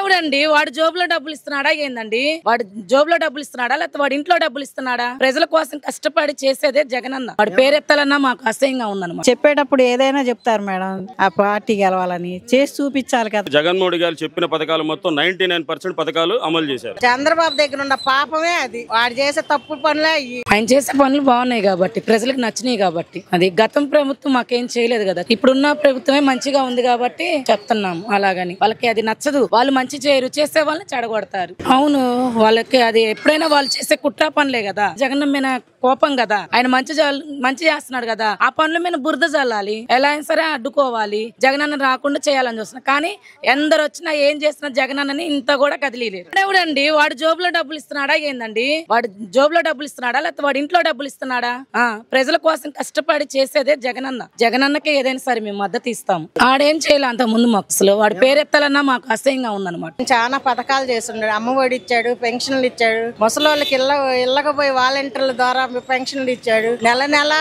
దేవుడండి వాడు జోబులో డబ్బులు ఇస్తున్నాడా ఏందండి? వాడు జోబులో డబ్బులు ఇస్తున్నాడా లేకపోతే వాడి ఇంట్లో డబ్బులు ఇస్తున్నాడా? ప్రజల కోసం కష్టపడి చేసేదే జగనన్న. వాడి పేరెత్తాలన్నా మాకు అసహ్యంగా ఉందన్నమాట. చెప్పేటప్పుడు ఏదైనా చెప్తారు మేడం, ఆ పార్టీ గెలవాలని చేసి చూపించాలి కదా. జగన్మోహన్ గారు చెప్పిన పథకాలు మొత్తం 99% పథకాలు అమలు చేశారు. చంద్రబాబు దగ్గర ఉన్న పాపమే అది, వాడు చేసే తప్పు పనులే. ఆయన చేసే పనులు బాగున్నాయి కాబట్టి, ప్రజలకు నచ్చినాయి కాబట్టి. అది గతం ప్రభుత్వం మాకేం చేయలేదు కదా, ఇప్పుడున్న ప్రభుత్వమే మంచిగా ఉంది కాబట్టి చెప్తున్నాము. అలాగని వాళ్ళకి అది నచ్చదు, వాళ్ళు మంచి చేయరు, చేసే వాళ్ళని చెడగొడతారు. అవును, వాళ్ళకి అది ఎప్పుడైనా వాళ్ళు చేసే కుట్ర పనులే కదా. జగన్ మీద కోపం కదా, ఆయన మంచి చేస్తున్నాడు కదా, ఆ పనుల మీద బురద జల్లాలి, ఎలా అయినా సరే అడ్డుకోవాలి, జగన్ అన్న రాకుండా చేయాలని చూస్తున్నా. కానీ ఎందరు వచ్చినా ఏం చేసినా జగన్ అన్నని ఇంత కూడా కదిలేరు. దేవుడండి వాడు జోబులో డబ్బులు ఇస్తున్నాడా ఏందండి? వాడు జోబులో డబ్బులు ఇస్తున్నాడా లేకపోతే వాడి ఇంట్లో డబ్బులు ఇస్తున్నాడా? ప్రజల కోసం కష్టపడి చేసేదే జగనన్న. జగనన్నకే ఏదైనా సరే మేము మద్దతు ఇస్తాము. ఆడేం చేయాలి అంత ముందు మాకు వాడి పేరెత్తాలన్నా మాకు అసహ్యంగా ఉందన్నమాట. చాలా పథకాలు చేస్తున్నాడు, అమ్మఒడి ఇచ్చాడు, పెన్షన్లు ఇచ్చాడు, ముసలోళ్ళకి ఇళ్ళకి పోయి వాలంటీర్ల ద్వారా పెన్షన్లు ఇచ్చాడు, నెల నెల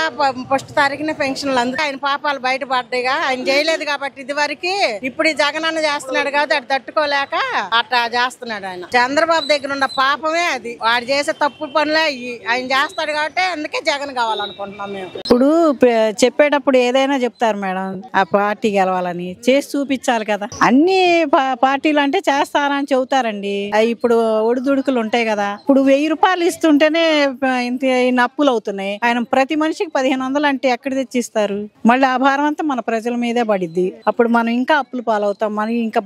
ఫస్ట్ తారీఖున పెన్షన్లు. అందుకు ఆయన పాపాలు బయటపడ్డాయిగా, ఆయన చేయలేదు కాబట్టి ఇది వరకు. ఇప్పుడు ఈ జగనన్న చేస్తున్నాడు కాబట్టి అది తట్టుకోలేక అట్లా చేస్తున్నాడు ఆయన. చంద్రబాబు దగ్గర ఉన్న పాపమే అది, వాడు చేసే తప్పు పనులే ఆయన చేస్తాడు కాబట్టి అందుకే జగన్ కావాలనుకుంటున్నాం మేము. ఇప్పుడు చెప్పేటప్పుడు ఏదైనా చెప్తారు మేడం, ఆ పార్టీ గెలవాలని చేసి చూపించాలి కదా. అన్ని పార్టీలు అంటే చేస్తారని చెబుతారండి, ఇప్పుడు ఒడిదుడుకులు ఉంటాయి కదా. ఇప్పుడు 1000 రూపాయలు ఇస్తుంటేనే ఇంత అప్పులు అవుతున్నాయి. ఆయన ప్రతి మనిషికి 1500 అంటే ఎక్కడ తెచ్చిస్తారు? మళ్ళీ ఆ భారం అంతా మన ప్రజల మీదే పడిద్ది. అప్పుడు మనం ఇంకా అప్పులు పాలవుతాం. మనం ఇంకా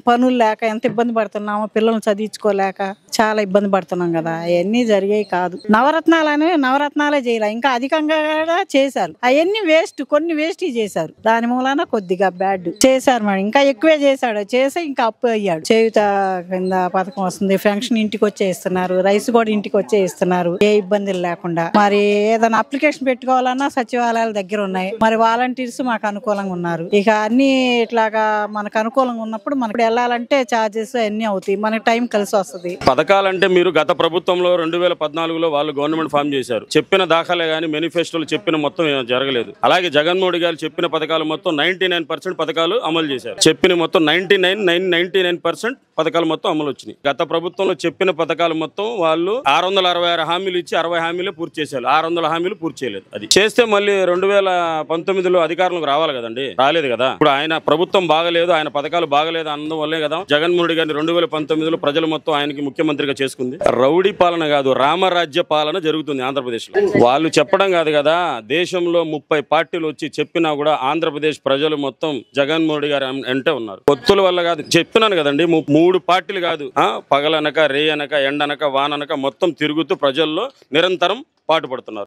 పనులు లేక ఎంత ఇబ్బంది పడుతున్నామో, పిల్లల్ని చదివించుకోలేక చాలా ఇబ్బంది పడుతున్నాం కదా. అవన్నీ జరిగాయి కాదు. నవరత్నాలే చేయాలి, ఇంకా అధికంగా చేశారు. అవన్నీ వేస్ట్, కొన్ని వేస్ట్ చేశారు. దాని మూలాన కొద్దిగా బ్యాడ్ చేశారు మరి. ఇంకా ఎక్కువే చేశాడు, చేసి ఇంకా అప్పు అయ్యాడు. చేయుత కింద పథకం వస్తుంది, పెన్షన్ ఇంటికి వచ్చే ఇస్తున్నారు, రైస్ కూడా ఇంటికి వచ్చే ఇస్తున్నారు, ఏ ఇబ్బందులు లేకుండా. మరి ఏదైనా అప్లికేషన్ పెట్టుకోవాలన్నా సచివాలయాల దగ్గర ఉన్నాయి. మరి వాలంటీర్స్ మాకు అనుకూలంగా ఉన్నారు. ఇక అన్ని ఇట్లాగా మనకు అనుకూలంగా ఉన్నప్పుడు మనకు వెళ్ళాలంటే ఛార్జెస్ అన్ని అవుతాయి, మనకి టైం కలిసి వస్తుంది. పథకాలంటే మీరు గత ప్రభుత్వంలో 2014లో వాళ్ళు గవర్నమెంట్ ఫామ్ చేశారు. చెప్పిన దాఖలే గానీ మేనిఫెస్టోలు చెప్పిన మొత్తం జరగలేదు. అలాగే జగన్మోహన్ గారు చెప్పిన పథకాలు మొత్తం 99% పథకాలు అమలు చేశారు. చెప్పిన మొత్తం 99% పథకాలు మొత్తం అమలు వచ్చినాయి. గత ప్రభుత్వంలో చెప్పిన పథకాలు మొత్తం వాళ్ళు 666 హామీలు ఇచ్చి 60 హామీలు పూర్తి చేశారు. 600 హామీలు పూర్తి చేయలేదు. అది చేస్తే మళ్ళీ 2019లో అధికారంలోకి రావాలి కదండి, రాలేదు కదా. ఇప్పుడు ఆయన ప్రభుత్వం బాగలేదు, ఆయన పథకాలు బాగలేదు అన్నది వల్లే కదా జగన్మోహన్ గారిని 2019లో ప్రజలు మొత్తం ఆయనకి ముఖ్యమంత్రిగా చేసుకుంది. రౌడీ పాలన కాదు, రామరాజ్య పాలన జరుగుతుంది ఆంధ్రప్రదేశ్ లో. వాళ్ళు చెప్పడం కాదు కదా, దేశంలో 30 పార్టీలు వచ్చి చెప్పినా కూడా ఆంధ్రప్రదేశ్ ప్రజలు మొత్తం జగన్మోహన్ గారు అంటే ఉన్నారు. పొత్తుల వల్ల కాదు, చెప్తున్నాను కదండి. 3 పార్టీలు కాదు, పగలనక రే అనక ఎండనక వాననక మొత్తం తిరుగుతూ ప్రజల్లో నిరంతరం పాటుపడుతున్నారు.